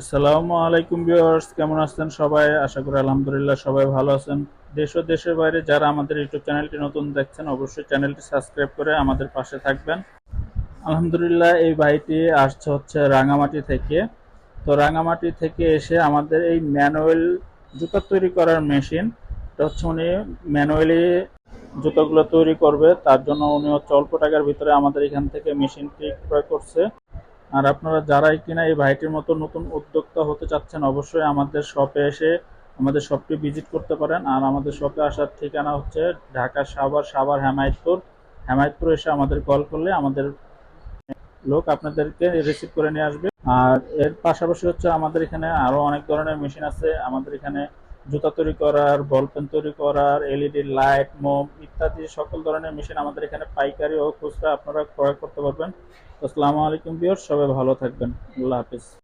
আসসালামু আলাইকুম ভিউয়ার্স, কেমন আছেন সবাই? আশা করি আলহামদুলিল্লাহ সবাই ভালো আছেন। দেশ ও দেশের বাইরে যারা আমাদের ইউটিউব চ্যানেলটি নতুন দেখছেন অবশ্যই চ্যানেলটি সাবস্ক্রাইব করে আমাদের পাশে থাকবেন। আলহামদুলিল্লাহ এই ভাইটি আসছে হচ্ছে রাঙামাটি থেকে। তো রাঙামাটি থেকে এসে আমাদের এই ম্যানুয়াল জুতা তৈরি করার মেশিন, এটা হচ্ছে উনি ম্যানুয়ালি জুতোগুলো তৈরি করবে, তার জন্য উনি হচ্ছে অল্প টাকার ভিতরে আমাদের এখান থেকে মেশিনটি ক্রয় করছে। আর আপনারা যারাই কিনা এই ভাইটির মতো নতুন উদ্যোক্তা হতে চাচ্ছেন অবশ্যই আমাদের শপে এসে আমাদের শপটি ভিজিট করতে পারেন। আর আমাদের শপে আসার ঠিকানা হচ্ছে ঢাকা সাভার হেমায়েতপুর। হেমায়েতপুর এসে আমাদের কল করলে আমাদের লোক আপনাদেরকে রিসিভ করে নিয়ে আসবে। আর এর পাশাপাশি হচ্ছে আমাদের এখানে আরো অনেক ধরনের মেশিন আছে। আমাদের এখানে জুতা তৈরি করার, বল পেন তৈরি করার, এলইডি লাইট, মোম ইত্যাদি সকল ধরনের মেশিন আমাদের এখানে পাইকারি ও খুচরা আপনারা ক্রয় করতে পারবেন। আসসালামু আলাইকুম ভিউয়ার্স, সবাই ভালো থাকবেন। আল্লাহ হাফিজ।